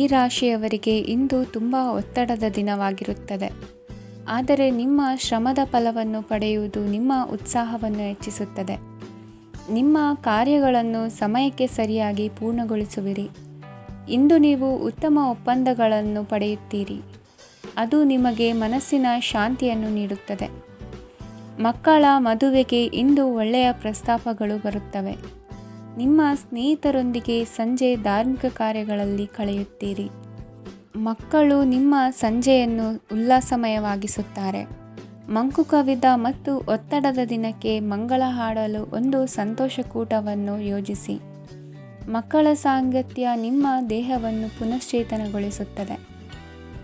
ರಾಶಿಯವರಿಗೆ ಇಂದು ತುಂಬ ಒತ್ತಡದ ದಿನವಾಗಿರುತ್ತದೆ. ಆದರೆ ನಿಮ್ಮ ಶ್ರಮದ ಫಲವನ್ನು ಪಡೆಯುವುದು ನಿಮ್ಮ ಉತ್ಸಾಹವನ್ನು ಹೆಚ್ಚಿಸುತ್ತದೆ. ನಿಮ್ಮ ಕಾರ್ಯಗಳನ್ನು ಸಮಯಕ್ಕೆ ಸರಿಯಾಗಿ ಪೂರ್ಣಗೊಳಿಸುವಿರಿ. ಇಂದು ನೀವು ಉತ್ತಮ ಒಪ್ಪಂದಗಳನ್ನು ಪಡೆಯುತ್ತೀರಿ. ಅದು ನಿಮಗೆ ಮನಸ್ಸಿನ ಶಾಂತಿಯನ್ನು ನೀಡುತ್ತದೆ. ಮಕ್ಕಳ ಮದುವೆಗೆ ಇಂದು ಒಳ್ಳೆಯ ಪ್ರಸ್ತಾಪಗಳು ಬರುತ್ತವೆ. ನಿಮ್ಮ ಸ್ನೇಹಿತರೊಂದಿಗೆ ಸಂಜೆ ಧಾರ್ಮಿಕ ಕಾರ್ಯಗಳಲ್ಲಿ ಕಳೆಯುತ್ತೀರಿ. ಮಕ್ಕಳು ನಿಮ್ಮ ಸಂಜೆಯನ್ನು ಉಲ್ಲಾಸಮಯವಾಗಿಸುತ್ತಾರೆ. ಮಂಕು ಕವಿದ ಮತ್ತು ಒತ್ತಡದ ದಿನಕ್ಕೆ ಮಂಗಳ ಹಾಡಲು ಒಂದು ಸಂತೋಷಕೂಟವನ್ನು ಯೋಜಿಸಿ. ಮಕ್ಕಳ ಸಾಂಗತ್ಯ ನಿಮ್ಮ ದೇಹವನ್ನು ಪುನಶ್ಚೇತನಗೊಳಿಸುತ್ತದೆ.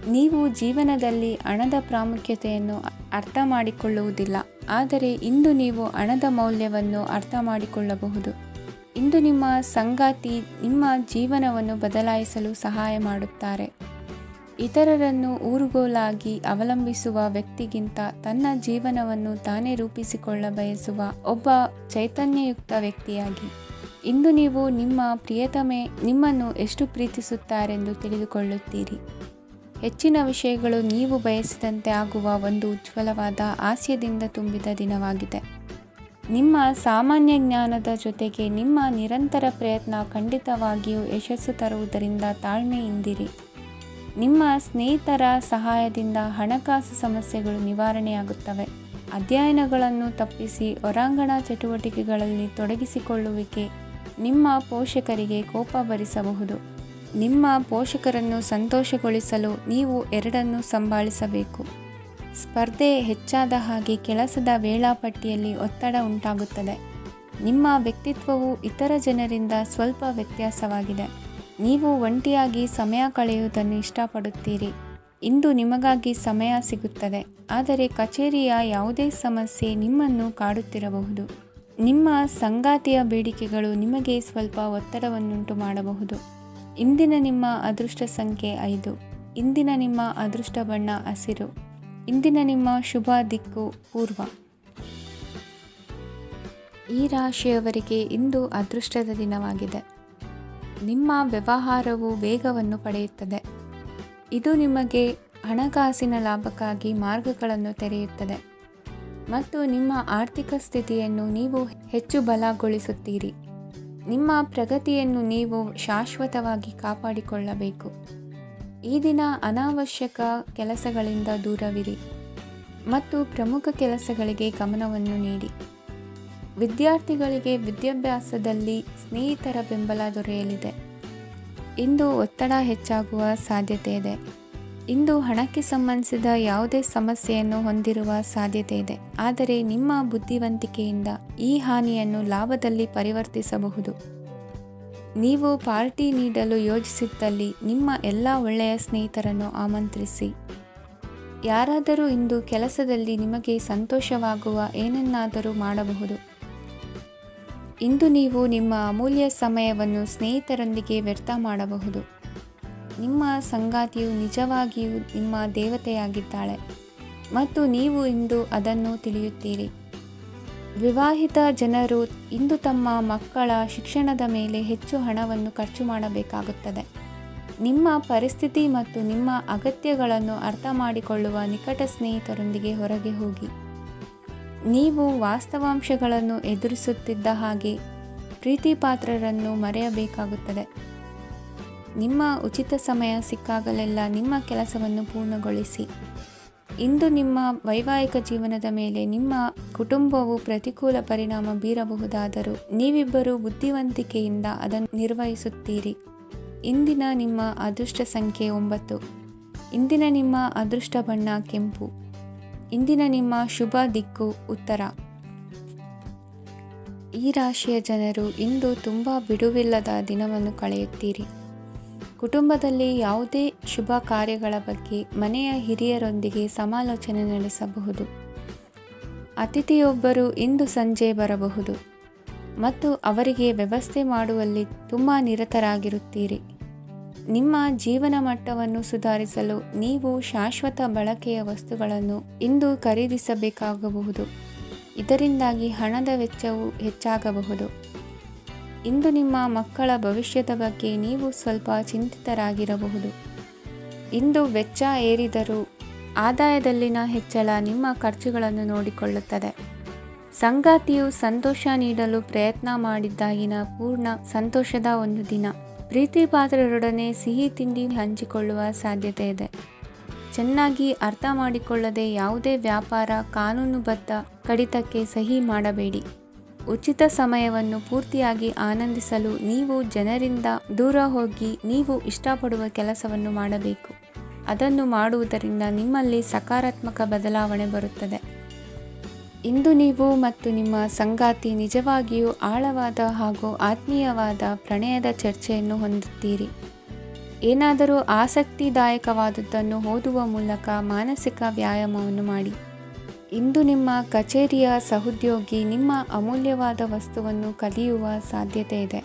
ನೀವು ಜೀವನದಲ್ಲಿ ಹಣದ ಪ್ರಾಮುಖ್ಯತೆಯನ್ನು ಅರ್ಥ ಮಾಡಿಕೊಳ್ಳುವುದಿಲ್ಲ, ಆದರೆ ಇಂದು ನೀವು ಹಣದ ಮೌಲ್ಯವನ್ನು ಅರ್ಥ ಮಾಡಿಕೊಳ್ಳಬಹುದು. ಇಂದು ನಿಮ್ಮ ಸಂಗಾತಿ ನಿಮ್ಮ ಜೀವನವನ್ನು ಬದಲಾಯಿಸಲು ಸಹಾಯ ಮಾಡುತ್ತಾರೆ. ಇತರರನ್ನು ಊರುಗೋಲಾಗಿ ಅವಲಂಬಿಸುವ ವ್ಯಕ್ತಿಗಿಂತ ತನ್ನ ಜೀವನವನ್ನು ತಾನೇ ರೂಪಿಸಿಕೊಳ್ಳ ಬಯಸುವ ಒಬ್ಬ ಚೈತನ್ಯಯುಕ್ತ ವ್ಯಕ್ತಿಯಾಗಿ. ಇಂದು ನೀವು ನಿಮ್ಮ ಪ್ರಿಯತಮೆ ನಿಮ್ಮನ್ನು ಎಷ್ಟು ಪ್ರೀತಿಸುತ್ತಾರೆಂದು ತಿಳಿದುಕೊಳ್ಳುತ್ತೀರಿ. ಹೆಚ್ಚಿನ ವಿಷಯಗಳು ನೀವು ಬಯಸಿದಂತೆ ಆಗುವ ಒಂದು ಉಜ್ವಲವಾದ ಹಾಸ್ಯದಿಂದ ತುಂಬಿದ ದಿನವಾಗಿದೆ. ನಿಮ್ಮ ಸಾಮಾನ್ಯ ಜ್ಞಾನದ ಜೊತೆಗೆ ನಿಮ್ಮ ನಿರಂತರ ಪ್ರಯತ್ನ ಖಂಡಿತವಾಗಿಯೂ ಯಶಸ್ಸು ತರುವುದರಿಂದ ತಾಳ್ಮೆಯಿಂದಿರಿ. ನಿಮ್ಮ ಸ್ನೇಹಿತರ ಸಹಾಯದಿಂದ ಹಣಕಾಸು ಸಮಸ್ಯೆಗಳು ನಿವಾರಣೆಯಾಗುತ್ತವೆ. ಅಧ್ಯಯನಗಳನ್ನು ತಪ್ಪಿಸಿ ಹೊರಾಂಗಣ ಚಟುವಟಿಕೆಗಳಲ್ಲಿ ತೊಡಗಿಸಿಕೊಳ್ಳುವಿಕೆ ನಿಮ್ಮ ಪೋಷಕರಿಗೆ ಕೋಪ ಭರಿಸಬಹುದು. ನಿಮ್ಮ ಪೋಷಕರನ್ನು ಸಂತೋಷಗೊಳಿಸಲು ನೀವು ಎರಡನ್ನೂ ಸಂಭಾಳಿಸಬೇಕು. ಸ್ಪರ್ಧೆ ಹೆಚ್ಚಾದ ಹಾಗೆ ಕೆಲಸದ ವೇಳಾಪಟ್ಟಿಯಲ್ಲಿ ಒತ್ತಡ ಉಂಟಾಗುತ್ತದೆ. ನಿಮ್ಮ ವ್ಯಕ್ತಿತ್ವವು ಇತರ ಜನರಿಂದ ಸ್ವಲ್ಪ ವ್ಯತ್ಯಾಸವಾಗಿದೆ. ನೀವು ಒಂಟಿಯಾಗಿ ಸಮಯ ಕಳೆಯುವುದನ್ನು ಇಷ್ಟಪಡುತ್ತೀರಿ. ಇಂದು ನಿಮಗಾಗಿ ಸಮಯ ಸಿಗುತ್ತದೆ, ಆದರೆ ಕಚೇರಿಯ ಯಾವುದೇ ಸಮಸ್ಯೆ ನಿಮ್ಮನ್ನು ಕಾಡುತ್ತಿರಬಹುದು. ನಿಮ್ಮ ಸಂಗಾತಿಯ ಬೇಡಿಕೆಗಳು ನಿಮಗೆ ಸ್ವಲ್ಪ ಒತ್ತಡವನ್ನುಂಟು ಮಾಡಬಹುದು. ಇಂದಿನ ನಿಮ್ಮ ಅದೃಷ್ಟ ಸಂಖ್ಯೆ 5. ಇಂದಿನ ನಿಮ್ಮ ಅದೃಷ್ಟ ಬಣ್ಣ ಹಸಿರು. ಇಂದಿನ ನಿಮ್ಮ ಶುಭ ದಿಕ್ಕು ಪೂರ್ವ. ಈ ರಾಶಿಯವರಿಗೆ ಇಂದು ಅದೃಷ್ಟದ ದಿನವಾಗಿದೆ. ನಿಮ್ಮ ವ್ಯವಹಾರವು ವೇಗವನ್ನು ಪಡೆಯುತ್ತದೆ. ಇದು ನಿಮಗೆ ಹಣಕಾಸಿನ ಲಾಭಕ್ಕಾಗಿ ಮಾರ್ಗಗಳನ್ನು ತೆರೆಯುತ್ತದೆ ಮತ್ತು ನಿಮ್ಮ ಆರ್ಥಿಕ ಸ್ಥಿತಿಯನ್ನು ನೀವು ಹೆಚ್ಚು ಬಲಗೊಳಿಸುತ್ತೀರಿ. ನಿಮ್ಮ ಪ್ರಗತಿಯನ್ನು ನೀವು ಶಾಶ್ವತವಾಗಿ ಕಾಪಾಡಿಕೊಳ್ಳಬೇಕು. ಈ ದಿನ ಅನಾವಶ್ಯಕ ಕೆಲಸಗಳಿಂದ ದೂರವಿರಿ ಮತ್ತು ಪ್ರಮುಖ ಕೆಲಸಗಳಿಗೆ ಗಮನವನ್ನು ನೀಡಿ. ವಿದ್ಯಾರ್ಥಿಗಳಿಗೆ ವಿದ್ಯಾಭ್ಯಾಸದಲ್ಲಿ ಸ್ನೇಹಿತರ ಬೆಂಬಲ ದೊರೆಯಲಿದೆ. ಇಂದು ಒತ್ತಡ ಹೆಚ್ಚಾಗುವ ಸಾಧ್ಯತೆ ಇದೆ. ಇಂದು ಹಣಕ್ಕೆ ಸಂಬಂಧಿಸಿದ ಯಾವುದೇ ಸಮಸ್ಯೆಯನ್ನು ಹೊಂದಿರುವ ಸಾಧ್ಯತೆ ಇದೆ, ಆದರೆ ನಿಮ್ಮ ಬುದ್ಧಿವಂತಿಕೆಯಿಂದ ಈ ಹಾನಿಯನ್ನು ಲಾಭದಲ್ಲಿ ಪರಿವರ್ತಿಸಬಹುದು. ನೀವು ಪಾರ್ಟಿ ನೀಡಲು ಯೋಜಿಸಿದ್ದಲ್ಲಿ ನಿಮ್ಮ ಎಲ್ಲ ಒಳ್ಳೆಯ ಸ್ನೇಹಿತರನ್ನು ಆಮಂತ್ರಿಸಿ. ಯಾರಾದರೂ ಇಂದು ಕೆಲಸದಲ್ಲಿ ನಿಮಗೆ ಸಂತೋಷವಾಗುವ ಏನನ್ನಾದರೂ ಮಾಡಬಹುದು. ಇಂದು ನೀವು ನಿಮ್ಮ ಅಮೂಲ್ಯ ಸಮಯವನ್ನು ಸ್ನೇಹಿತರೊಂದಿಗೆ ವ್ಯರ್ಥ ಮಾಡಬಹುದು. ನಿಮ್ಮ ಸಂಗಾತಿಯು ನಿಜವಾಗಿಯೂ ನಿಮ್ಮ ದೇವತೆಯಾಗಿದ್ದಾಳೆ ಮತ್ತು ನೀವು ಇಂದು ಅದನ್ನು ತಿಳಿಯುತ್ತೀರಿ. ವಿವಾಹಿತ ಜನರು ಇಂದು ತಮ್ಮ ಮಕ್ಕಳ ಶಿಕ್ಷಣದ ಮೇಲೆ ಹೆಚ್ಚು ಹಣವನ್ನು ಖರ್ಚು ಮಾಡಬೇಕಾಗುತ್ತದೆ. ನಿಮ್ಮ ಪರಿಸ್ಥಿತಿ ಮತ್ತು ನಿಮ್ಮ ಅಗತ್ಯಗಳನ್ನು ಅರ್ಥ ಮಾಡಿಕೊಳ್ಳುವ ನಿಕಟ ಸ್ನೇಹಿತರೊಂದಿಗೆ ಹೊರಗೆ ಹೋಗಿ. ನೀವು ವಾಸ್ತವಾಂಶಗಳನ್ನು ಎದುರಿಸುತ್ತಿದ್ದ ಹಾಗೆ ಪ್ರೀತಿಪಾತ್ರರನ್ನು ಮರೆಯಬೇಕಾಗುತ್ತದೆ. ನಿಮ್ಮ ಉಚಿತ ಸಮಯ ಸಿಕ್ಕಾಗಲೆಲ್ಲ ನಿಮ್ಮ ಕೆಲಸವನ್ನು ಪೂರ್ಣಗೊಳಿಸಿ. ಇಂದು ನಿಮ್ಮ ವೈವಾಹಿಕ ಜೀವನದ ಮೇಲೆ ನಿಮ್ಮ ಕುಟುಂಬವು ಪ್ರತಿಕೂಲ ಪರಿಣಾಮ ಬೀರಬಹುದಾದರೂ ನೀವಿಬ್ಬರು ಬುದ್ಧಿವಂತಿಕೆಯಿಂದ ಅದನ್ನು ನಿರ್ವಹಿಸುತ್ತೀರಿ. ಇಂದಿನ ನಿಮ್ಮ ಅದೃಷ್ಟ ಸಂಖ್ಯೆ 9. ಇಂದಿನ ನಿಮ್ಮ ಅದೃಷ್ಟ ಬಣ್ಣ ಕೆಂಪು. ಇಂದಿನ ನಿಮ್ಮ ಶುಭ ದಿಕ್ಕು ಉತ್ತರ. ಈ ರಾಶಿಯ ಜನರು ಇಂದು ತುಂಬ ಬಿಡುವಿಲ್ಲದ ದಿನವನ್ನು ಕಳೆಯುತ್ತೀರಿ. ಕುಟುಂಬದಲ್ಲಿ ಯಾವುದೇ ಶುಭ ಕಾರ್ಯಗಳ ಬಗ್ಗೆ ಮನೆಯ ಹಿರಿಯರೊಂದಿಗೆ ಸಮಾಲೋಚನೆ ನಡೆಸಬಹುದು. ಅತಿಥಿಯೊಬ್ಬರು ಇಂದು ಸಂಜೆ ಬರಬಹುದು ಮತ್ತು ಅವರಿಗೆ ವ್ಯವಸ್ಥೆ ಮಾಡುವಲ್ಲಿ ತುಂಬ ನಿರತರಾಗಿರುತ್ತೀರಿ. ನಿಮ್ಮ ಜೀವನ ಮಟ್ಟವನ್ನು ಸುಧಾರಿಸಲು ನೀವು ಶಾಶ್ವತ ಬಳಕೆಯ ವಸ್ತುಗಳನ್ನು ಇಂದು ಖರೀದಿಸಬೇಕಾಗಬಹುದು. ಇದರಿಂದಾಗಿ ಹಣದ ವೆಚ್ಚವು ಹೆಚ್ಚಾಗಬಹುದು. ಇಂದು ನಿಮ್ಮ ಮಕ್ಕಳ ಭವಿಷ್ಯದ ಬಗ್ಗೆ ನೀವು ಸ್ವಲ್ಪ ಚಿಂತಿತರಾಗಿರಬಹುದು. ಇಂದು ವೆಚ್ಚ ಏರಿದರೂ ಆದಾಯದಲ್ಲಿನ ಹೆಚ್ಚಳ ನಿಮ್ಮ ಖರ್ಚುಗಳನ್ನು ನೋಡಿಕೊಳ್ಳುತ್ತದೆ. ಸಂಗಾತಿಯು ಸಂತೋಷ ನೀಡಲು ಪ್ರಯತ್ನ ಮಾಡಿದ್ದಾಗಿನ ಪೂರ್ಣ ಸಂತೋಷದ ಒಂದು ದಿನ. ಪ್ರೀತಿ ಪಾತ್ರರೊಡನೆ ಸಿಹಿ ತಿಂಡಿ ಹಂಚಿಕೊಳ್ಳುವ ಸಾಧ್ಯತೆ ಇದೆ. ಚೆನ್ನಾಗಿ ಅರ್ಥ ಮಾಡಿಕೊಳ್ಳದೆ ಯಾವುದೇ ವ್ಯಾಪಾರ ಕಾನೂನುಬದ್ಧ ಕಡಿತಕ್ಕೆ ಸಹಿ ಮಾಡಬೇಡಿ. ಉಚಿತ ಸಮಯವನ್ನು ಪೂರ್ತಿಯಾಗಿ ಆನಂದಿಸಲು ನೀವು ಜನರಿಂದ ದೂರ ಹೋಗಿ ನೀವು ಇಷ್ಟಪಡುವ ಕೆಲಸವನ್ನು ಮಾಡಬೇಕು. ಅದನ್ನು ಮಾಡುವುದರಿಂದ ನಿಮ್ಮಲ್ಲಿ ಸಕಾರಾತ್ಮಕ ಬದಲಾವಣೆ ಬರುತ್ತದೆ. ಇಂದು ನೀವು ಮತ್ತು ನಿಮ್ಮ ಸಂಗಾತಿ ನಿಜವಾಗಿಯೂ ಆಳವಾದ ಹಾಗೂ ಆತ್ಮೀಯವಾದ ಪ್ರಣಯದ ಚರ್ಚೆಯನ್ನು ಹೊಂದುತ್ತೀರಿ. ಏನಾದರೂ ಆಸಕ್ತಿದಾಯಕವಾದುದನ್ನು ಓದುವ ಮೂಲಕ ಮಾನಸಿಕ ವ್ಯಾಯಾಮವನ್ನು ಮಾಡಿ. ಇಂದು ನಿಮ್ಮ ಕಚೇರಿಯ ಸಹೋದ್ಯೋಗಿ ನಿಮ್ಮ ಅಮೂಲ್ಯವಾದ ವಸ್ತುವನ್ನು ಕದಿಯುವ ಸಾಧ್ಯತೆ ಇದೆ.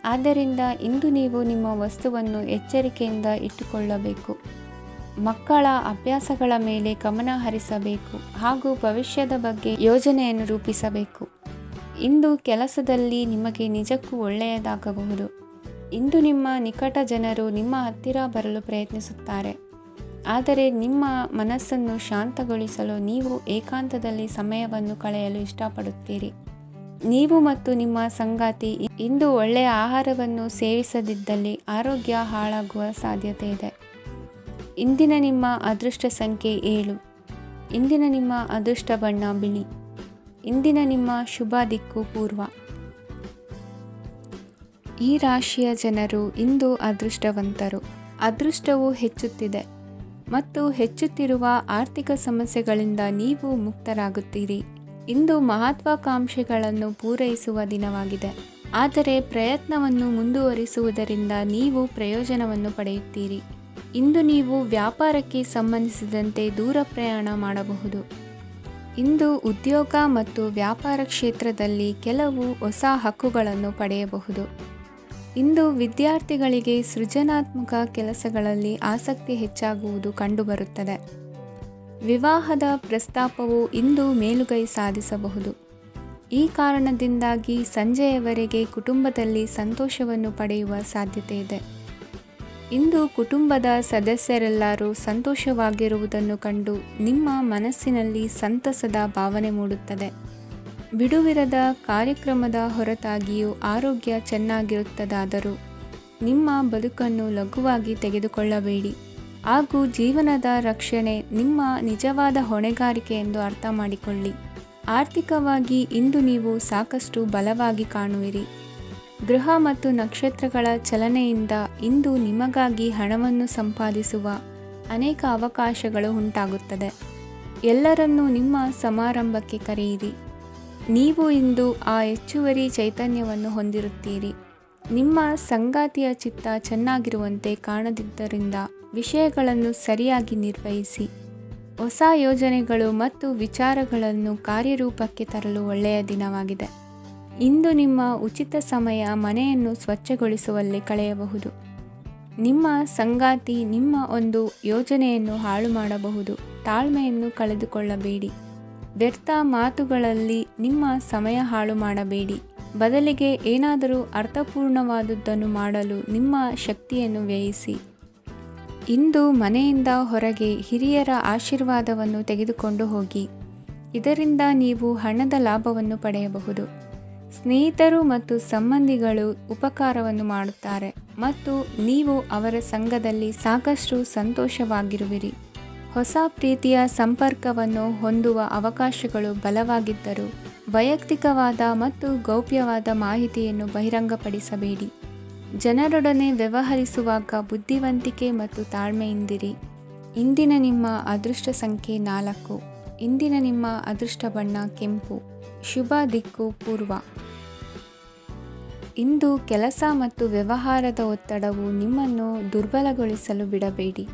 ಆದ್ದರಿಂದ ಇಂದು ನೀವು ನಿಮ್ಮ ವಸ್ತುವನ್ನು ಎಚ್ಚರಿಕೆಯಿಂದ ಇಟ್ಟುಕೊಳ್ಳಬೇಕು. ಮಕ್ಕಳ ಅಭ್ಯಾಸಗಳ ಮೇಲೆ ಗಮನ ಹರಿಸಬೇಕು ಹಾಗೂ ಭವಿಷ್ಯದ ಬಗ್ಗೆ ಯೋಜನೆಯನ್ನು ರೂಪಿಸಬೇಕು. ಇಂದು ಕೆಲಸದಲ್ಲಿ ನಿಮಗೆ ನಿಜಕ್ಕೂ ಒಳ್ಳೆಯದಾಗಬಹುದು. ಇಂದು ನಿಮ್ಮ ನಿಕಟ ಜನರು ನಿಮ್ಮ ಹತ್ತಿರ ಬರಲು ಪ್ರಯತ್ನಿಸುತ್ತಾರೆ. ಆದರೆ ನಿಮ್ಮ ಮನಸ್ಸನ್ನು ಶಾಂತಗೊಳಿಸಲು ನೀವು ಏಕಾಂತದಲ್ಲಿ ಸಮಯವನ್ನು ಕಳೆಯಲು ಇಷ್ಟಪಡುತ್ತೀರಿ. ನೀವು ಮತ್ತು ನಿಮ್ಮ ಸಂಗಾತಿ ಇಂದು ಒಳ್ಳೆಯ ಆಹಾರವನ್ನು ಸೇವಿಸದಿದ್ದಲ್ಲಿ ಆರೋಗ್ಯ ಹಾಳಾಗುವ ಸಾಧ್ಯತೆ ಇದೆ. ಇಂದಿನ ನಿಮ್ಮ ಅದೃಷ್ಟ ಸಂಖ್ಯೆ 7. ಇಂದಿನ ನಿಮ್ಮ ಅದೃಷ್ಟ ಬಣ್ಣ ಬಿಳಿ. ಇಂದಿನ ನಿಮ್ಮ ಶುಭ ದಿಕ್ಕು ಪೂರ್ವ. ಈ ರಾಶಿಯ ಜನರು ಇಂದು ಅದೃಷ್ಟವಂತರು. ಅದೃಷ್ಟವು ಹೆಚ್ಚುತ್ತಿದೆ ಮತ್ತು ಹೆಚ್ಚುತ್ತಿರುವ ಆರ್ಥಿಕ ಸಮಸ್ಯೆಗಳಿಂದ ನೀವು ಮುಕ್ತರಾಗುತ್ತೀರಿ. ಇಂದು ಮಹತ್ವಾಕಾಂಕ್ಷೆಗಳನ್ನು ಪೂರೈಸುವ ದಿನವಾಗಿದೆ. ಆದರೆ ಪ್ರಯತ್ನವನ್ನು ಮುಂದುವರಿಸುವುದರಿಂದ ನೀವು ಪ್ರಯೋಜನವನ್ನು ಪಡೆಯುತ್ತೀರಿ. ಇಂದು ನೀವು ವ್ಯಾಪಾರಕ್ಕೆ ಸಂಬಂಧಿಸಿದಂತೆ ದೂರ ಪ್ರಯಾಣ ಮಾಡಬಹುದು. ಇಂದು ಉದ್ಯೋಗ ಮತ್ತು ವ್ಯಾಪಾರ ಕ್ಷೇತ್ರದಲ್ಲಿ ಕೆಲವು ಹೊಸ ಹಕ್ಕುಗಳನ್ನು ಪಡೆಯಬಹುದು. ಇಂದು ವಿದ್ಯಾರ್ಥಿಗಳಿಗೆ ಸೃಜನಾತ್ಮಕ ಕೆಲಸಗಳಲ್ಲಿ ಆಸಕ್ತಿ ಹೆಚ್ಚಾಗುವುದು ಕಂಡುಬರುತ್ತದೆ. ವಿವಾಹದ ಪ್ರಸ್ತಾಪವು ಇಂದು ಮೇಲುಗೈ ಸಾಧಿಸಬಹುದು. ಈ ಕಾರಣದಿಂದಾಗಿ ಸಂಜೆಯವರೆಗೆ ಕುಟುಂಬದಲ್ಲಿ ಸಂತೋಷವನ್ನು ಪಡೆಯುವ ಸಾಧ್ಯತೆ ಇದೆ. ಇಂದು ಕುಟುಂಬದ ಸದಸ್ಯರೆಲ್ಲರೂ ಸಂತೋಷವಾಗಿರುವುದನ್ನು ಕಂಡು ನಿಮ್ಮ ಮನಸ್ಸಿನಲ್ಲಿ ಸಂತಸದ ಭಾವನೆ ಮೂಡುತ್ತದೆ. ಬಿಡುವಿರದ ಕಾರ್ಯಕ್ರಮದ ಹೊರತಾಗಿಯೂ ಆರೋಗ್ಯ ಚೆನ್ನಾಗಿರುತ್ತದಾದರೂ ನಿಮ್ಮ ಬದುಕನ್ನು ಲಘುವಾಗಿ ತೆಗೆದುಕೊಳ್ಳಬೇಡಿ ಹಾಗೂ ಜೀವನದ ರಕ್ಷಣೆ ನಿಮ್ಮ ನಿಜವಾದ ಹೊಣೆಗಾರಿಕೆ ಎಂದು ಅರ್ಥ ಮಾಡಿಕೊಳ್ಳಿ. ಆರ್ಥಿಕವಾಗಿ ಇಂದು ನೀವು ಸಾಕಷ್ಟು ಬಲವಾಗಿ ಕಾಣುವಿರಿ. ಗ್ರಹ ಮತ್ತು ನಕ್ಷತ್ರಗಳ ಚಲನೆಯಿಂದ ಇಂದು ನಿಮಗಾಗಿ ಹಣವನ್ನು ಸಂಪಾದಿಸುವ ಅನೇಕ ಅವಕಾಶಗಳು ಉಂಟಾಗುತ್ತದೆ. ಎಲ್ಲರನ್ನೂ ನಿಮ್ಮ ಸಮಾರಂಭಕ್ಕೆ ಕರೆಯಿರಿ. ನೀವು ಇಂದು ಆ ಹೆಚ್ಚುವರಿ ಚೈತನ್ಯವನ್ನು ಹೊಂದಿರುತ್ತೀರಿ. ನಿಮ್ಮ ಸಂಗಾತಿಯ ಚಿತ್ತ ಚೆನ್ನಾಗಿರುವಂತೆ ಕಾಣದಿದ್ದರಿಂದ ವಿಷಯಗಳನ್ನು ಸರಿಯಾಗಿ ನಿರ್ವಹಿಸಿ. ಹೊಸ ಯೋಜನೆಗಳು ಮತ್ತು ವಿಚಾರಗಳನ್ನು ಕಾರ್ಯರೂಪಕ್ಕೆ ತರಲು ಒಳ್ಳೆಯ ದಿನವಾಗಿದೆ. ಇಂದು ನಿಮ್ಮ ಉಚಿತ ಸಮಯ ಮನೆಯನ್ನು ಸ್ವಚ್ಛಗೊಳಿಸುವಲ್ಲಿ ಕಳೆಯಬಹುದು. ನಿಮ್ಮ ಸಂಗಾತಿ ನಿಮ್ಮ ಒಂದು ಯೋಜನೆಯನ್ನು ಹಾಳು ಮಾಡಬಹುದು. ತಾಳ್ಮೆಯನ್ನು ಕಳೆದುಕೊಳ್ಳಬೇಡಿ. ವ್ಯರ್ಥ ಮಾತುಗಳಲ್ಲಿ ನಿಮ್ಮ ಸಮಯ ಹಾಳು ಮಾಡಬೇಡಿ. ಬದಲಿಗೆ ಏನಾದರೂ ಅರ್ಥಪೂರ್ಣವಾದುದನ್ನು ಮಾಡಲು ನಿಮ್ಮ ಶಕ್ತಿಯನ್ನು ವ್ಯಯಿಸಿ. ಇಂದು ಮನೆಯಿಂದ ಹೊರಗೆ ಹಿರಿಯರ ಆಶೀರ್ವಾದವನ್ನು ತೆಗೆದುಕೊಂಡು ಹೋಗಿ. ಇದರಿಂದ ನೀವು ಹಣದ ಲಾಭವನ್ನು ಪಡೆಯಬಹುದು. ಸ್ನೇಹಿತರು ಮತ್ತು ಸಂಬಂಧಿಗಳು ಉಪಕಾರವನ್ನು ಮಾಡುತ್ತಾರೆ ಮತ್ತು ನೀವು ಅವರ ಸಂಘದಲ್ಲಿ ಸಾಕಷ್ಟು ಸಂತೋಷವಾಗಿರುವಿರಿ. ಹೊಸ ಪ್ರೀತಿಯ ಸಂಪರ್ಕವನ್ನು ಹೊಂದುವ ಅವಕಾಶಗಳು ಬಲವಾಗಿದ್ದರೂ ವೈಯಕ್ತಿಕವಾದ ಮತ್ತು ಗೌಪ್ಯವಾದ ಮಾಹಿತಿಯನ್ನು ಬಹಿರಂಗಪಡಿಸಬೇಡಿ. ಜನರೊಡನೆ ವ್ಯವಹರಿಸುವಾಗ ಬುದ್ಧಿವಂತಿಕೆ ಮತ್ತು ತಾಳ್ಮೆಯಿಂದಿರಿ. ಇಂದಿನ ನಿಮ್ಮ ಅದೃಷ್ಟ ಸಂಖ್ಯೆ 4. ಇಂದಿನ ನಿಮ್ಮ ಅದೃಷ್ಟ ಬಣ್ಣ ಕೆಂಪು. ಶುಭ ದಿಕ್ಕು ಪೂರ್ವ. ಇಂದು ಕೆಲಸ ಮತ್ತು ವ್ಯವಹಾರದ ಒತ್ತಡವು ನಿಮ್ಮನ್ನು ದುರ್ಬಲಗೊಳಿಸಲು ಬಿಡಬೇಡಿ.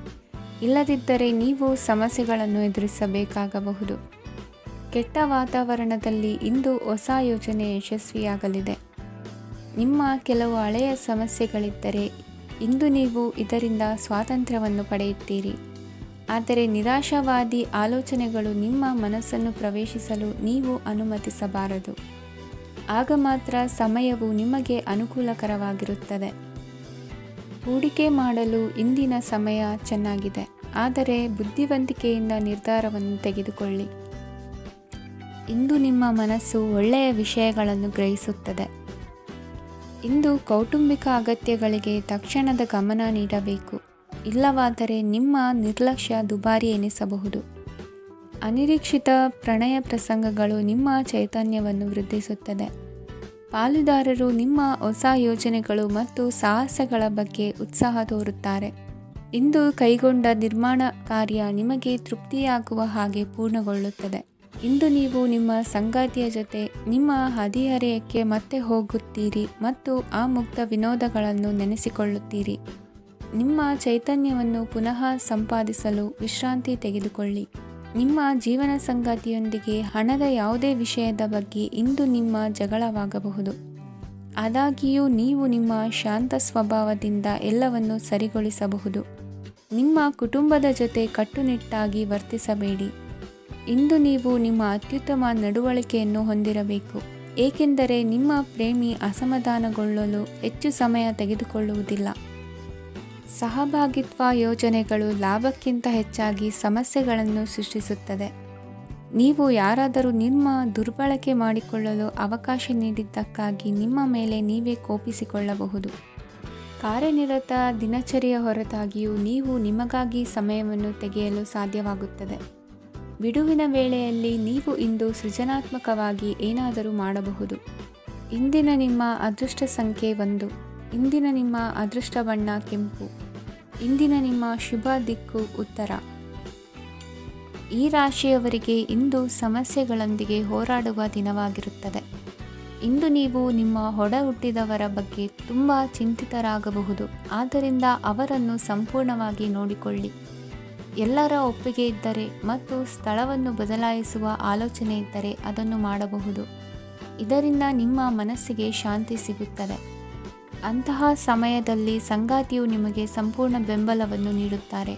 ಇಲ್ಲದಿದ್ದರೆ ನೀವು ಸಮಸ್ಯೆಗಳನ್ನು ಎದುರಿಸಬೇಕಾಗಬಹುದು. ಕೆಟ್ಟ ವಾತಾವರಣದಲ್ಲಿ ಇಂದು ಹೊಸ ಯೋಜನೆ ಯಶಸ್ವಿಯಾಗಲಿದೆ. ನಿಮ್ಮ ಕೆಲವು ಹಳೆಯ ಸಮಸ್ಯೆಗಳಿದ್ದರೆ ಇಂದು ನೀವು ಇದರಿಂದ ಸ್ವಾತಂತ್ರ್ಯವನ್ನು ಪಡೆಯುತ್ತೀರಿ. ಆದರೆ ನಿರಾಶಾವಾದಿ ಆಲೋಚನೆಗಳು ನಿಮ್ಮ ಮನಸ್ಸನ್ನು ಪ್ರವೇಶಿಸಲು ನೀವು ಅನುಮತಿಸಬಾರದು. ಆಗ ಮಾತ್ರ ಸಮಯವು ನಿಮಗೆ ಅನುಕೂಲಕರವಾಗಿರುತ್ತದೆ. ಹೂಡಿಕೆ ಮಾಡಲು ಇಂದಿನ ಸಮಯ ಚೆನ್ನಾಗಿದೆ, ಆದರೆ ಬುದ್ಧಿವಂತಿಕೆಯಿಂದ ನಿರ್ಧಾರವನ್ನು ತೆಗೆದುಕೊಳ್ಳಿ. ಇಂದು ನಿಮ್ಮ ಮನಸ್ಸು ಒಳ್ಳೆಯ ವಿಷಯಗಳನ್ನು ಗ್ರಹಿಸುತ್ತದೆ. ಇಂದು ಕೌಟುಂಬಿಕ ಅಗತ್ಯಗಳಿಗೆ ತಕ್ಷಣದ ಗಮನ ನೀಡಬೇಕು, ಇಲ್ಲವಾದರೆ ನಿಮ್ಮ ನಿರ್ಲಕ್ಷ್ಯ ದುಬಾರಿ ಎನಿಸಬಹುದು. ಅನಿರೀಕ್ಷಿತ ಪ್ರಣಯ ಪ್ರಸಂಗಗಳು ನಿಮ್ಮ ಚೈತನ್ಯವನ್ನು ವೃದ್ಧಿಸುತ್ತದೆ. ಪಾಲುದಾರರು ನಿಮ್ಮ ಹೊಸ ಯೋಜನೆಗಳು ಮತ್ತು ಸಾಹಸಗಳ ಬಗ್ಗೆ ಉತ್ಸಾಹ ತೋರುತ್ತಾರೆ. ಇಂದು ಕೈಗೊಂಡ ನಿರ್ಮಾಣ ಕಾರ್ಯ ನಿಮಗೆ ತೃಪ್ತಿಯಾಗುವ ಹಾಗೆ ಪೂರ್ಣಗೊಳ್ಳುತ್ತದೆ. ಇಂದು ನೀವು ನಿಮ್ಮ ಸಂಗಾತಿಯ ಜೊತೆ ನಿಮ್ಮ ಹದಿಹರೆಯಕ್ಕೆ ಮತ್ತೆ ಹೋಗುತ್ತೀರಿ ಮತ್ತು ಆ ಮುಗ್ಧ ವಿನೋದಗಳನ್ನು ನೆನೆಸಿಕೊಳ್ಳುತ್ತೀರಿ. ನಿಮ್ಮ ಚೈತನ್ಯವನ್ನು ಪುನಃ ಸಂಪಾದಿಸಲು ವಿಶ್ರಾಂತಿ ತೆಗೆದುಕೊಳ್ಳಿ. ನಿಮ್ಮ ಜೀವನ ಸಂಗಾತಿಯೊಂದಿಗೆ ಹಣದ ಯಾವುದೇ ವಿಷಯದ ಬಗ್ಗೆ ಇಂದು ನಿಮ್ಮ ಜಗಳವಾಗಬಹುದು. ಆದಾಗ್ಯೂ ನೀವು ನಿಮ್ಮ ಶಾಂತ ಸ್ವಭಾವದಿಂದ ಎಲ್ಲವನ್ನು ಸರಿಗೊಳಿಸಬಹುದು. ನಿಮ್ಮ ಕುಟುಂಬದ ಜೊತೆ ಕಟ್ಟುನಿಟ್ಟಾಗಿ ವರ್ತಿಸಬೇಡಿ. ಇಂದು ನೀವು ನಿಮ್ಮ ಅತ್ಯುತ್ತಮ ನಡವಳಿಕೆಯನ್ನು ಹೊಂದಿರಬೇಕು, ಏಕೆಂದರೆ ನಿಮ್ಮ ಪ್ರೇಮಿ ಅಸಮಾಧಾನಗೊಳ್ಳಲು ಹೆಚ್ಚು ಸಮಯ ತೆಗೆದುಕೊಳ್ಳುವುದಿಲ್ಲ. ಸಹಭಾಗಿತ್ವ ಯೋಜನೆಗಳು ಲಾಭಕ್ಕಿಂತ ಹೆಚ್ಚಾಗಿ ಸಮಸ್ಯೆಗಳನ್ನು ಸೃಷ್ಟಿಸುತ್ತದೆ. ನೀವು ಯಾರಾದರೂ ನಿಮ್ಮ ದುರ್ಬಳಕೆ ಮಾಡಿಕೊಳ್ಳಲು ಅವಕಾಶ ನೀಡಿದ್ದಕ್ಕಾಗಿ ನಿಮ್ಮ ಮೇಲೆ ನೀವೇ ಕೋಪಿಸಿಕೊಳ್ಳಬಹುದು. ಕಾರ್ಯನಿರತ ದಿನಚರಿಯ ಹೊರತಾಗಿಯೂ ನೀವು ನಿಮಗಾಗಿ ಸಮಯವನ್ನು ತೆಗೆಯಲು ಸಾಧ್ಯವಾಗುತ್ತದೆ. ಬಿಡುವಿನ ವೇಳೆಯಲ್ಲಿ ನೀವು ಇಂದು ಸೃಜನಾತ್ಮಕವಾಗಿ ಏನಾದರೂ ಮಾಡಬಹುದು. ಇಂದಿನ ನಿಮ್ಮ ಅದೃಷ್ಟ ಸಂಖ್ಯೆ 1. ಇಂದಿನ ನಿಮ್ಮ ಅದೃಷ್ಟ ಬಣ್ಣ ಕೆಂಪು. ಇಂದಿನ ನಿಮ್ಮ ಶುಭ ದಿಕ್ಕು ಉತ್ತರ. ಈ ರಾಶಿಯವರಿಗೆ ಇಂದು ಸಮಸ್ಯೆಗಳೊಂದಿಗೆ ಹೋರಾಡುವ ದಿನವಾಗಿರುತ್ತದೆ. ಇಂದು ನೀವು ನಿಮ್ಮ ಒಡ ಹುಟ್ಟಿದವರ ಬಗ್ಗೆ ತುಂಬ ಚಿಂತಿತರಾಗಬಹುದು. ಆದ್ದರಿಂದ ಅವರನ್ನು ಸಂಪೂರ್ಣವಾಗಿ ನೋಡಿಕೊಳ್ಳಿ. ಎಲ್ಲರ ಒಪ್ಪಿಗೆ ಇದ್ದರೆ ಮತ್ತು ಸ್ಥಳವನ್ನು ಬದಲಾಯಿಸುವ ಆಲೋಚನೆ ಇದ್ದರೆ ಅದನ್ನು ಮಾಡಬಹುದು. ಇದರಿಂದ ನಿಮ್ಮ ಮನಸ್ಸಿಗೆ ಶಾಂತಿ ಸಿಗುತ್ತದೆ. ಅಂತಹ ಸಮಯದಲ್ಲಿ ಸಂಗಾತಿಯು ನಿಮಗೆ ಸಂಪೂರ್ಣ ಬೆಂಬಲವನ್ನು ನೀಡುತ್ತಾರೆ.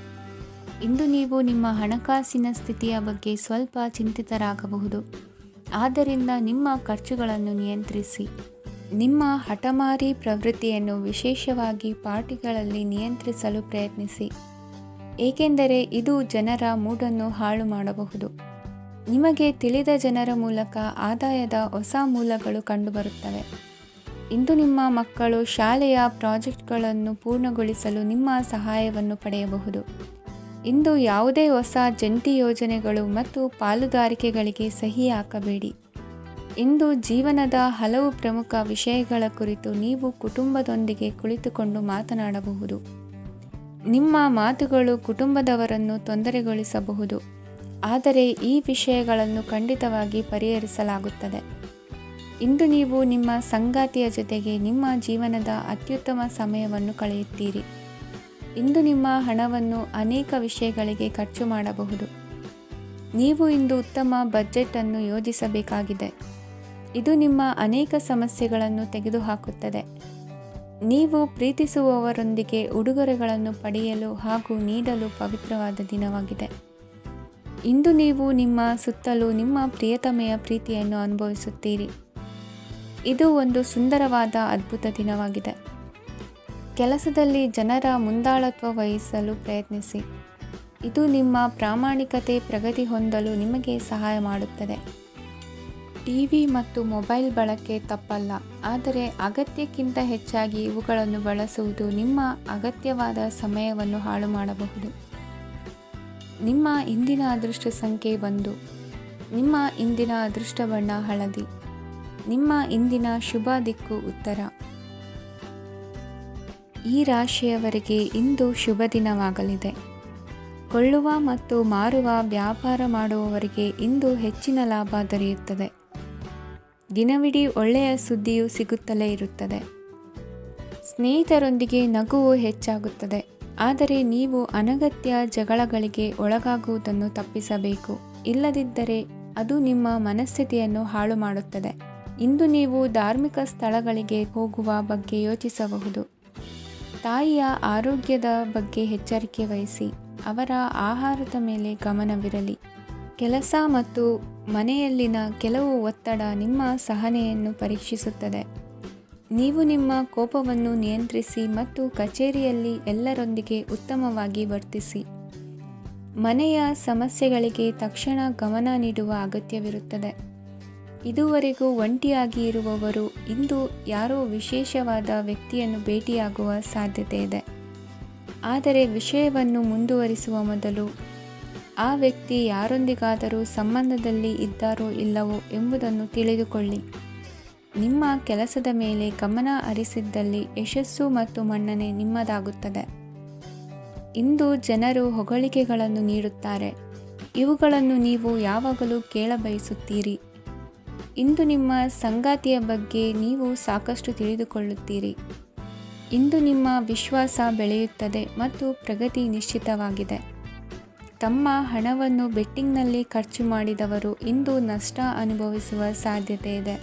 ಇಂದು ನೀವು ನಿಮ್ಮ ಹಣಕಾಸಿನ ಸ್ಥಿತಿಯ ಬಗ್ಗೆ ಸ್ವಲ್ಪ ಚಿಂತಿತರಾಗಬಹುದು. ಆದ್ದರಿಂದ ನಿಮ್ಮ ಖರ್ಚುಗಳನ್ನು ನಿಯಂತ್ರಿಸಿ. ನಿಮ್ಮ ಹಠಮಾರಿ ಪ್ರವೃತ್ತಿಯನ್ನು ವಿಶೇಷವಾಗಿ ಪಾರ್ಟಿಗಳಲ್ಲಿ ನಿಯಂತ್ರಿಸಲು ಪ್ರಯತ್ನಿಸಿ, ಏಕೆಂದರೆ ಇದು ಜನರ ಮೂಡನ್ನು ಹಾಳು ಮಾಡಬಹುದು. ನಿಮಗೆ ತಿಳಿದ ಜನರ ಮೂಲಕ ಆದಾಯದ ಹೊಸ ಮೂಲಗಳು ಕಂಡುಬರುತ್ತವೆ. ಇಂದು ನಿಮ್ಮ ಮಕ್ಕಳು ಶಾಲೆಯ ಪ್ರಾಜೆಕ್ಟ್ಗಳನ್ನು ಪೂರ್ಣಗೊಳಿಸಲು ನಿಮ್ಮ ಸಹಾಯವನ್ನು ಪಡೆಯಬಹುದು. ಇಂದು ಯಾವುದೇ ಹೊಸ ಜಂಟಿ ಯೋಜನೆಗಳು ಮತ್ತು ಪಾಲುದಾರಿಕೆಗಳಿಗೆ ಸಹಿ ಹಾಕಬೇಡಿ. ಇಂದು ಜೀವನದ ಹಲವು ಪ್ರಮುಖ ವಿಷಯಗಳ ಕುರಿತು ನೀವು ಕುಟುಂಬದೊಂದಿಗೆ ಕುಳಿತುಕೊಂಡು ಮಾತನಾಡಬಹುದು. ನಿಮ್ಮ ಮಾತುಗಳು ಕುಟುಂಬದವರನ್ನು ತೊಂದರೆಗೊಳಿಸಬಹುದು, ಆದರೆ ಈ ವಿಷಯಗಳನ್ನು ಖಂಡಿತವಾಗಿ ಪರಿಹರಿಸಲಾಗುತ್ತದೆ. ಇಂದು ನೀವು ನಿಮ್ಮ ಸಂಗಾತಿಯ ಜೊತೆಗೆ ನಿಮ್ಮ ಜೀವನದ ಅತ್ಯುತ್ತಮ ಸಮಯವನ್ನು ಕಳೆಯುತ್ತೀರಿ. ಇಂದು ನಿಮ್ಮ ಹಣವನ್ನು ಅನೇಕ ವಿಷಯಗಳಿಗೆ ಖರ್ಚು ಮಾಡಬಹುದು. ನೀವು ಇಂದು ಉತ್ತಮ ಬಜೆಟ್ ಅನ್ನು ಯೋಜಿಸಬೇಕಾಗಿದೆ. ಇದು ನಿಮ್ಮ ಅನೇಕ ಸಮಸ್ಯೆಗಳನ್ನು ತೆಗೆದುಹಾಕುತ್ತದೆ. ನೀವು ಪ್ರೀತಿಸುವವರೊಂದಿಗೆ ಉಡುಗೊರೆಗಳನ್ನು ಪಡೆಯಲು ಹಾಗೂ ನೀಡಲು ಪವಿತ್ರವಾದ ದಿನವಾಗಿದೆ. ಇಂದು ನೀವು ನಿಮ್ಮ ಸುತ್ತಲೂ ನಿಮ್ಮ ಪ್ರಿಯತಮೆಯ ಪ್ರೀತಿಯನ್ನು ಅನುಭವಿಸುತ್ತೀರಿ. ಇದು ಒಂದು ಸುಂದರವಾದ ಅದ್ಭುತ ದಿನವಾಗಿದೆ. ಕೆಲಸದಲ್ಲಿ ಜನರ ಮುಂದಾಳತ್ವ ವಹಿಸಲು ಪ್ರಯತ್ನಿಸಿ. ಇದು ನಿಮ್ಮ ಪ್ರಾಮಾಣಿಕತೆ ಪ್ರಗತಿ ಹೊಂದಲು ನಿಮಗೆ ಸಹಾಯ ಮಾಡುತ್ತದೆ. ಟಿವಿ ಮತ್ತು ಮೊಬೈಲ್ ಬಳಕೆ ತಪ್ಪಲ್ಲ, ಆದರೆ ಅಗತ್ಯಕ್ಕಿಂತ ಹೆಚ್ಚಾಗಿ ಇವುಗಳನ್ನು ಬಳಸುವುದು ನಿಮ್ಮ ಅಗತ್ಯವಾದ ಸಮಯವನ್ನು ಹಾಳು ಮಾಡಬಹುದು. ನಿಮ್ಮ ಇಂದಿನ ಅದೃಷ್ಟ ಸಂಖ್ಯೆ 1. ನಿಮ್ಮ ಇಂದಿನ ಅದೃಷ್ಟ ಬಣ್ಣ ಹಳದಿ. ನಿಮ್ಮ ಇಂದಿನ ಶುಭ ದಿಕ್ಕು ಉತ್ತರ. ಈ ರಾಶಿಯವರಿಗೆ ಇಂದು ಶುಭ ದಿನವಾಗಲಿದೆ. ಕೊಳ್ಳುವ ಮತ್ತು ಮಾರುವ ವ್ಯಾಪಾರ ಮಾಡುವವರಿಗೆ ಇಂದು ಹೆಚ್ಚಿನ ಲಾಭ ದೊರೆಯುತ್ತದೆ. ದಿನವಿಡೀ ಒಳ್ಳೆಯ ಸುದ್ದಿಯು ಸಿಗುತ್ತಲೇ ಇರುತ್ತದೆ. ಸ್ನೇಹಿತರೊಂದಿಗೆ ನಗುವು ಹೆಚ್ಚಾಗುತ್ತದೆ, ಆದರೆ ನೀವು ಅನಗತ್ಯ ಜಗಳಗಳಿಗೆ ಒಳಗಾಗುವುದನ್ನು ತಪ್ಪಿಸಬೇಕು. ಇಲ್ಲದಿದ್ದರೆ ಅದು ನಿಮ್ಮ ಮನಸ್ಥಿತಿಯನ್ನು ಹಾಳು ಮಾಡುತ್ತದೆ. ಇಂದು ನೀವು ಧಾರ್ಮಿಕ ಸ್ಥಳಗಳಿಗೆ ಹೋಗುವ ಬಗ್ಗೆ ಯೋಚಿಸಬಹುದು. ತಾಯಿಯ ಆರೋಗ್ಯದ ಬಗ್ಗೆ ಎಚ್ಚರಿಕೆ ವಹಿಸಿ. ಅವರ ಆಹಾರದ ಮೇಲೆ ಗಮನವಿರಲಿ. ಕೆಲಸ ಮತ್ತು ಮನೆಯಲ್ಲಿನ ಕೆಲವು ಒತ್ತಡ ನಿಮ್ಮ ಸಹನೆಯನ್ನು ಪರೀಕ್ಷಿಸುತ್ತದೆ. ನೀವು ನಿಮ್ಮ ಕೋಪವನ್ನು ನಿಯಂತ್ರಿಸಿ ಮತ್ತು ಕಚೇರಿಯಲ್ಲಿ ಎಲ್ಲರೊಂದಿಗೆ ಉತ್ತಮವಾಗಿ ವರ್ತಿಸಿ. ಮನೆಯ ಸಮಸ್ಯೆಗಳಿಗೆ ತಕ್ಷಣ ಗಮನ ನೀಡುವ ಅಗತ್ಯವಿರುತ್ತದೆ. ಇದುವರೆಗೂ ಒಂಟಿಯಾಗಿ ಇರುವವರು ಇಂದು ಯಾರೋ ವಿಶೇಷವಾದ ವ್ಯಕ್ತಿಯನ್ನು ಭೇಟಿಯಾಗುವ ಸಾಧ್ಯತೆ ಇದೆ. ಆದರೆ ವಿಷಯವನ್ನು ಮುಂದುವರಿಸುವ ಮೊದಲು ಆ ವ್ಯಕ್ತಿ ಯಾರೊಂದಿಗಾದರೂ ಸಂಬಂಧದಲ್ಲಿ ಇದ್ದಾರೋ ಇಲ್ಲವೋ ಎಂಬುದನ್ನು ತಿಳಿದುಕೊಳ್ಳಿ. ನಿಮ್ಮ ಕೆಲಸದ ಮೇಲೆ ಗಮನ ಹರಿಸಿದ್ದಲ್ಲಿ ಯಶಸ್ಸು ಮತ್ತು ಮನ್ನಣೆ ನಿಮ್ಮದಾಗುತ್ತದೆ. ಇಂದು ಜನರು ಹೊಗಳಿಕೆಗಳನ್ನು ನೀಡುತ್ತಾರೆ. ಇವುಗಳನ್ನು ನೀವು ಯಾವಾಗಲೂ ಕೇಳಬಯಸುತ್ತೀರಿ. ಇಂದು ನಿಮ್ಮ ಸಂಗಾತಿಯ ಬಗ್ಗೆ ನೀವು ಸಾಕಷ್ಟು ತಿಳಿದುಕೊಳ್ಳುತ್ತೀರಿ. ಇಂದು ನಿಮ್ಮ ವಿಶ್ವಾಸ ಬೆಳೆಯುತ್ತದೆ ಮತ್ತು ಪ್ರಗತಿ ನಿಶ್ಚಿತವಾಗಿದೆ. ತಮ್ಮ ಹಣವನ್ನು ಬೆಟ್ಟಿಂಗ್ನಲ್ಲಿ ಖರ್ಚು ಮಾಡಿದವರು ಇಂದು ನಷ್ಟ ಅನುಭವಿಸುವ ಸಾಧ್ಯತೆ ಇದೆ.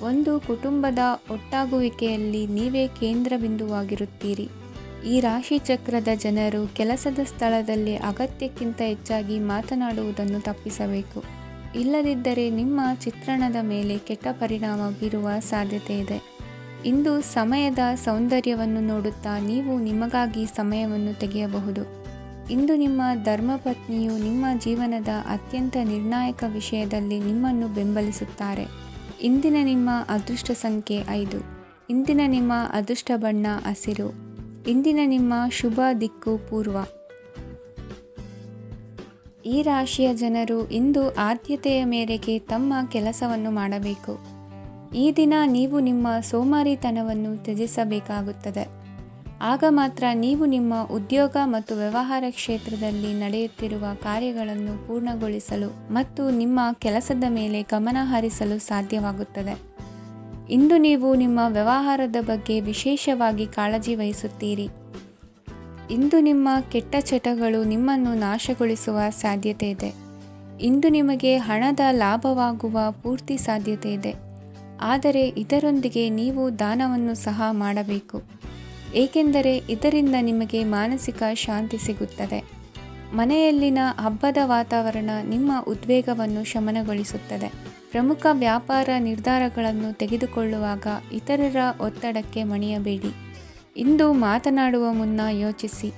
ಒಂದು ಕುಟುಂಬದ ಒಟ್ಟಾಗುವಿಕೆಯಲ್ಲಿ ನೀವೇ ಕೇಂದ್ರಬಿಂದುವಾಗಿರುತ್ತೀರಿ. ಈ ರಾಶಿ ಚಕ್ರದ ಜನರು ಕೆಲಸದ ಸ್ಥಳದಲ್ಲಿ ಅಗತ್ಯಕ್ಕಿಂತ ಹೆಚ್ಚಾಗಿ ಮಾತನಾಡುವುದನ್ನು ತಪ್ಪಿಸಬೇಕು. ಇಲ್ಲದಿದ್ದರೆ ನಿಮ್ಮ ಚಿತ್ರಣದ ಮೇಲೆ ಕೆಟ್ಟ ಪರಿಣಾಮ ಬೀರುವ ಸಾಧ್ಯತೆ ಇದೆ. ಇಂದು ಸಮಯದ ಸೌಂದರ್ಯವನ್ನು ನೋಡುತ್ತಾ ನೀವು ನಿಮಗಾಗಿ ಸಮಯವನ್ನು ತೆಗೆಯಬಹುದು. ಇಂದು ನಿಮ್ಮ ಧರ್ಮಪತ್ನಿಯು ನಿಮ್ಮ ಜೀವನದ ಅತ್ಯಂತ ನಿರ್ಣಾಯಕ ವಿಷಯದಲ್ಲಿ ನಿಮ್ಮನ್ನು ಬೆಂಬಲಿಸುತ್ತಾರೆ. ಇಂದಿನ ನಿಮ್ಮ ಅದೃಷ್ಟ ಸಂಖ್ಯೆ 5. ಇಂದಿನ ನಿಮ್ಮ ಅದೃಷ್ಟ ಬಣ್ಣ ಹಸಿರು. ಇಂದಿನ ನಿಮ್ಮ ಶುಭ ದಿಕ್ಕು ಪೂರ್ವ. ಈ ರಾಶಿಯ ಜನರು ಇಂದು ಆದ್ಯತೆಯ ಮೇರೆಗೆ ತಮ್ಮ ಕೆಲಸವನ್ನು ಮಾಡಬೇಕು. ಈ ದಿನ ನೀವು ನಿಮ್ಮ ಸೋಮಾರಿತನವನ್ನು ತ್ಯಜಿಸಬೇಕಾಗುತ್ತದೆ. ಆಗ ಮಾತ್ರ ನೀವು ನಿಮ್ಮ ಉದ್ಯೋಗ ಮತ್ತು ವ್ಯವಹಾರ ಕ್ಷೇತ್ರದಲ್ಲಿ ನಡೆಯುತ್ತಿರುವ ಕಾರ್ಯಗಳನ್ನು ಪೂರ್ಣಗೊಳಿಸಲು ಮತ್ತು ನಿಮ್ಮ ಕೆಲಸದ ಮೇಲೆ ಗಮನ ಹರಿಸಲು ಸಾಧ್ಯವಾಗುತ್ತದೆ. ಇಂದು ನೀವು ನಿಮ್ಮ ವ್ಯವಹಾರದ ಬಗ್ಗೆ ವಿಶೇಷವಾಗಿ ಕಾಳಜಿ ವಹಿಸುತ್ತೀರಿ. ಇಂದು ನಿಮ್ಮ ಕೆಟ್ಟ ಚಟಗಳು ನಿಮ್ಮನ್ನು ನಾಶಗೊಳಿಸುವ ಸಾಧ್ಯತೆ ಇದೆ. ಇಂದು ನಿಮಗೆ ಹಣದ ಲಾಭವಾಗುವ ಪೂರ್ತಿ ಸಾಧ್ಯತೆ ಇದೆ. ಆದರೆ ಇದರೊಂದಿಗೆ ನೀವು ದಾನವನ್ನು ಸಹ ಮಾಡಬೇಕು, ಏಕೆಂದರೆ ಇದರಿಂದ ನಿಮಗೆ ಮಾನಸಿಕ ಶಾಂತಿ ಸಿಗುತ್ತದೆ. ಮನೆಯಲ್ಲಿನ ಹಬ್ಬದ ವಾತಾವರಣ ನಿಮ್ಮ ಉದ್ವೇಗವನ್ನು ಶಮನಗೊಳಿಸುತ್ತದೆ. ಪ್ರಮುಖ ವ್ಯಾಪಾರ ನಿರ್ಧಾರಗಳನ್ನು ತೆಗೆದುಕೊಳ್ಳುವಾಗ ಇತರರ ಒತ್ತಡಕ್ಕೆ ಮಣಿಯಬೇಡಿ. ಇಂದು ಮಾತನಾಡುವ ಮುನ್ನ ಯೋಚಿಸಿ.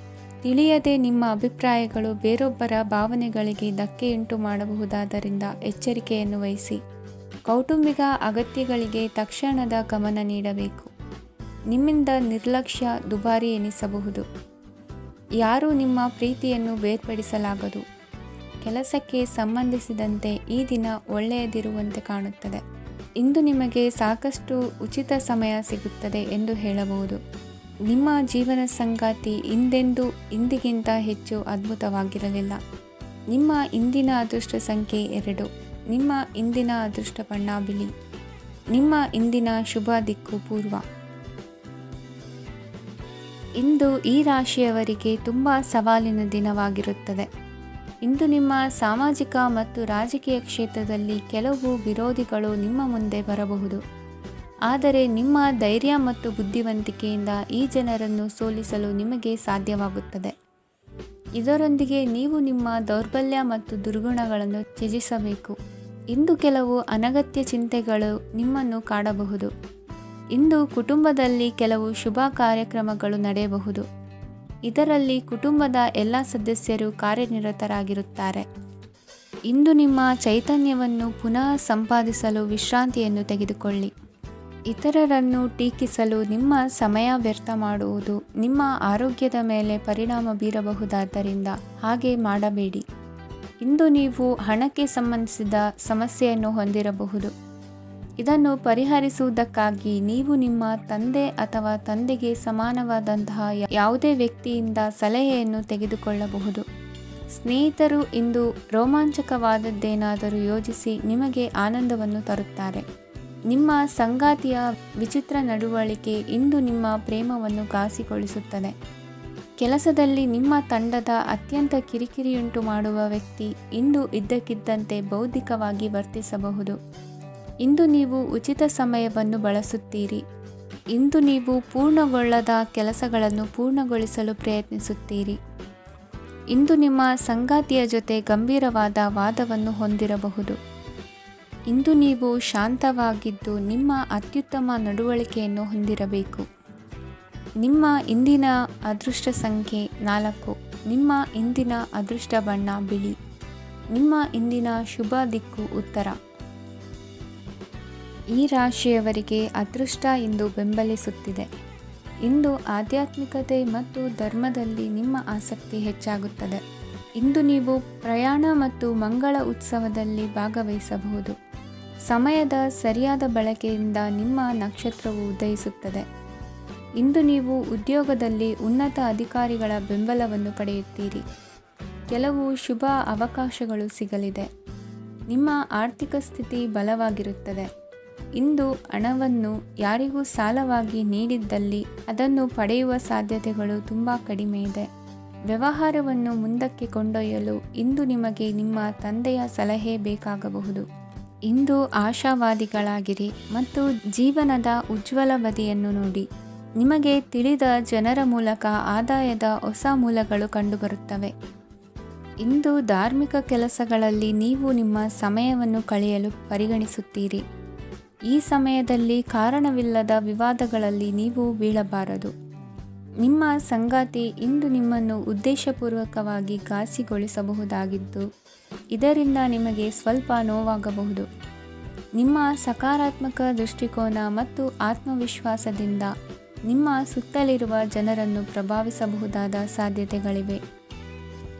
ತಿಳಿಯದೆ ನಿಮ್ಮ ಅಭಿಪ್ರಾಯಗಳು ಬೇರೊಬ್ಬರ ಭಾವನೆಗಳಿಗೆ ಧಕ್ಕೆಯುಂಟು ಮಾಡಬಹುದಾದ್ದರಿಂದ ಎಚ್ಚರಿಕೆಯನ್ನು ವಹಿಸಿ. ಕೌಟುಂಬಿಕ ಅಗತ್ಯಗಳಿಗೆ ತಕ್ಷಣದ ಗಮನ ನೀಡಬೇಕು. ನಿಮ್ಮಿಂದ ನಿರ್ಲಕ್ಷ್ಯ ದುಬಾರಿ ಎನಿಸಬಹುದು. ಯಾರೂ ನಿಮ್ಮ ಪ್ರೀತಿಯನ್ನು ಬೇರ್ಪಡಿಸಲಾಗದು. ಕೆಲಸಕ್ಕೆ ಸಂಬಂಧಿಸಿದಂತೆ ಈ ದಿನ ಒಳ್ಳೆಯದಿರುವಂತೆ ಕಾಣುತ್ತದೆ. ಇಂದು ನಿಮಗೆ ಸಾಕಷ್ಟು ಉಚಿತ ಸಮಯ ಸಿಗುತ್ತದೆ ಎಂದು ಹೇಳಬಹುದು. ನಿಮ್ಮ ಜೀವನ ಸಂಗಾತಿ ಇಂದಿಗಿಂತ ಹೆಚ್ಚು ಅದ್ಭುತವಾಗಿರಲಿಲ್ಲ. ನಿಮ್ಮ ಇಂದಿನ ಅದೃಷ್ಟ ಸಂಖ್ಯೆ 2. ನಿಮ್ಮ ಇಂದಿನ ಅದೃಷ್ಟ ಬಣ್ಣ ಬಿಳಿ. ನಿಮ್ಮ ಇಂದಿನ ಶುಭ ದಿಕ್ಕು ಪೂರ್ವ. ಇಂದು ಈ ರಾಶಿಯವರಿಗೆ ತುಂಬ ಸವಾಲಿನ ದಿನವಾಗಿರುತ್ತದೆ. ಇಂದು ನಿಮ್ಮ ಸಾಮಾಜಿಕ ಮತ್ತು ರಾಜಕೀಯ ಕ್ಷೇತ್ರದಲ್ಲಿ ಕೆಲವು ವಿರೋಧಿಗಳು ನಿಮ್ಮ ಮುಂದೆ ಬರಬಹುದು. ಆದರೆ ನಿಮ್ಮ ಧೈರ್ಯ ಮತ್ತು ಬುದ್ಧಿವಂತಿಕೆಯಿಂದ ಈ ಜನರನ್ನು ಸೋಲಿಸಲು ನಿಮಗೆ ಸಾಧ್ಯವಾಗುತ್ತದೆ. ಇದರೊಂದಿಗೆ ನೀವು ನಿಮ್ಮ ದೌರ್ಬಲ್ಯ ಮತ್ತು ದುರ್ಗುಣಗಳನ್ನು ತ್ಯಜಿಸಬೇಕು. ಇಂದು ಕೆಲವು ಅನಗತ್ಯ ಚಿಂತೆಗಳು ನಿಮ್ಮನ್ನು ಕಾಡಬಹುದು. ಇಂದು ಕುಟುಂಬದಲ್ಲಿ ಕೆಲವು ಶುಭ ಕಾರ್ಯಕ್ರಮಗಳು ನಡೆಯಬಹುದು. ಇದರಲ್ಲಿ ಕುಟುಂಬದ ಎಲ್ಲ ಸದಸ್ಯರು ಕಾರ್ಯನಿರತರಾಗಿರುತ್ತಾರೆ. ಇಂದು ನಿಮ್ಮ ಚೈತನ್ಯವನ್ನು ಪುನಃ ಸಂಪಾದಿಸಲು ವಿಶ್ರಾಂತಿಯನ್ನು ತೆಗೆದುಕೊಳ್ಳಿ. ಇತರರನ್ನು ಟೀಕಿಸಲು ನಿಮ್ಮ ಸಮಯ ವ್ಯರ್ಥ ಮಾಡುವುದು ನಿಮ್ಮ ಆರೋಗ್ಯದ ಮೇಲೆ ಪರಿಣಾಮ ಬೀರಬಹುದಾದ್ದರಿಂದ ಹಾಗೆ ಮಾಡಬೇಡಿ. ಇಂದು ನೀವು ಹಣಕ್ಕೆ ಸಂಬಂಧಿಸಿದ ಸಮಸ್ಯೆಯನ್ನು ಹೊಂದಿರಬಹುದು. ಇದನ್ನು ಪರಿಹರಿಸುವುದಕ್ಕಾಗಿ ನೀವು ನಿಮ್ಮ ತಂದೆ ಅಥವಾ ತಂದೆಗೆ ಸಮಾನವಾದಂತಹ ಯಾವುದೇ ವ್ಯಕ್ತಿಯಿಂದ ಸಲಹೆಯನ್ನು ತೆಗೆದುಕೊಳ್ಳಬಹುದು. ಸ್ನೇಹಿತರು ಇಂದು ರೋಮಾಂಚಕವಾದದ್ದೇನಾದರೂ ಯೋಜಿಸಿ ನಿಮಗೆ ಆನಂದವನ್ನು ತರುತ್ತಾರೆ. ನಿಮ್ಮ ಸಂಗಾತಿಯ ವಿಚಿತ್ರ ನಡವಳಿಕೆ ಇಂದು ನಿಮ್ಮ ಪ್ರೇಮವನ್ನು ಘಾಸಿಗೊಳಿಸುತ್ತದೆ. ಕೆಲಸದಲ್ಲಿ ನಿಮ್ಮ ತಂಡದ ಅತ್ಯಂತ ಕಿರಿಕಿರಿಯುಂಟು ಮಾಡುವ ವ್ಯಕ್ತಿ ಇಂದು ಇದ್ದಕ್ಕಿದ್ದಂತೆ ಬೌದ್ಧಿಕವಾಗಿ ವರ್ತಿಸಬಹುದು. ಇಂದು ನೀವು ಉಚಿತ ಸಮಯವನ್ನು ಬಳಸುತ್ತೀರಿ. ಇಂದು ನೀವು ಪೂರ್ಣಗೊಳ್ಳದ ಕೆಲಸಗಳನ್ನು ಪೂರ್ಣಗೊಳಿಸಲು ಪ್ರಯತ್ನಿಸುತ್ತೀರಿ. ಇಂದು ನಿಮ್ಮ ಸಂಗಾತಿಯ ಜೊತೆ ಗಂಭೀರವಾದ ವಾದವನ್ನು ಹೊಂದಿರಬಹುದು. ಇಂದು ನೀವು ಶಾಂತವಾಗಿದ್ದು ನಿಮ್ಮ ಅತ್ಯುತ್ತಮ ನಡವಳಿಕೆಯನ್ನು ಹೊಂದಿರಬೇಕು. ನಿಮ್ಮ ಇಂದಿನ ಅದೃಷ್ಟ ಸಂಖ್ಯೆ 4. ನಿಮ್ಮ ಇಂದಿನ ಅದೃಷ್ಟ ಬಣ್ಣ ಬಿಳಿ. ನಿಮ್ಮ ಇಂದಿನ ಶುಭ ದಿಕ್ಕು ಉತ್ತರ. ಈ ರಾಶಿಯವರಿಗೆ ಅದೃಷ್ಟ ಇಂದು ಬೆಂಬಲಿಸುತ್ತಿದೆ. ಇಂದು ಆಧ್ಯಾತ್ಮಿಕತೆ ಮತ್ತು ಧರ್ಮದಲ್ಲಿ ನಿಮ್ಮ ಆಸಕ್ತಿ ಹೆಚ್ಚಾಗುತ್ತದೆ. ಇಂದು ನೀವು ಪ್ರಯಾಣ ಮತ್ತು ಮಂಗಳ ಉತ್ಸವದಲ್ಲಿ ಭಾಗವಹಿಸಬಹುದು. ಸಮಯದ ಸರಿಯಾದ ಬಳಕೆಯಿಂದ ನಿಮ್ಮ ನಕ್ಷತ್ರವು ಉದಯಿಸುತ್ತದೆ. ಇಂದು ನೀವು ಉದ್ಯೋಗದಲ್ಲಿ ಉನ್ನತ ಅಧಿಕಾರಿಗಳ ಬೆಂಬಲವನ್ನು ಪಡೆಯುತ್ತೀರಿ. ಕೆಲವು ಶುಭ ಅವಕಾಶಗಳು ಸಿಗಲಿದೆ. ನಿಮ್ಮ ಆರ್ಥಿಕ ಸ್ಥಿತಿ ಬಲವಾಗಿರುತ್ತದೆ. ಇಂದು ಹಣವನ್ನು ಯಾರಿಗೂ ಸಾಲವಾಗಿ ನೀಡಿದ್ದಲ್ಲಿ ಅದನ್ನು ಪಡೆಯುವ ಸಾಧ್ಯತೆಗಳು ತುಂಬ ಕಡಿಮೆ ಇದೆ. ವ್ಯವಹಾರವನ್ನು ಮುಂದಕ್ಕೆ ಕೊಂಡೊಯ್ಯಲು ಇಂದು ನಿಮಗೆ ನಿಮ್ಮ ತಂದೆಯ ಸಲಹೆ ಬೇಕಾಗಬಹುದು. ಇಂದು ಆಶಾವಾದಿಗಳಾಗಿರಿ ಮತ್ತು ಜೀವನದ ಉಜ್ವಲ ಬದಿಯನ್ನು ನೋಡಿ. ನಿಮಗೆ ತಿಳಿದ ಜನರ ಮೂಲಕ ಆದಾಯದ ಹೊಸ ಮೂಲಗಳು ಕಂಡುಬರುತ್ತವೆ. ಇಂದು ಧಾರ್ಮಿಕ ಕೆಲಸಗಳಲ್ಲಿ ನೀವು ನಿಮ್ಮ ಸಮಯವನ್ನು ಕಳೆಯಲು ಪರಿಗಣಿಸುತ್ತೀರಿ. ಈ ಸಮಯದಲ್ಲಿ ಕಾರಣವಿಲ್ಲದ ವಿವಾದಗಳಲ್ಲಿ ನೀವು ಬೀಳಬಾರದು. ನಿಮ್ಮ ಸಂಗಾತಿ ಇಂದು ನಿಮ್ಮನ್ನು ಉದ್ದೇಶಪೂರ್ವಕವಾಗಿ ಘಾಸಿಗೊಳಿಸಬಹುದಾಗಿದ್ದು ಇದರಿಂದ ನಿಮಗೆ ಸ್ವಲ್ಪ ನೋವಾಗಬಹುದು. ನಿಮ್ಮ ಸಕಾರಾತ್ಮಕ ದೃಷ್ಟಿಕೋನ ಮತ್ತು ಆತ್ಮವಿಶ್ವಾಸದಿಂದ ನಿಮ್ಮ ಸುತ್ತಲಿರುವ ಜನರನ್ನು ಪ್ರಭಾವಿಸಬಹುದಾದ ಸಾಧ್ಯತೆಗಳಿವೆ.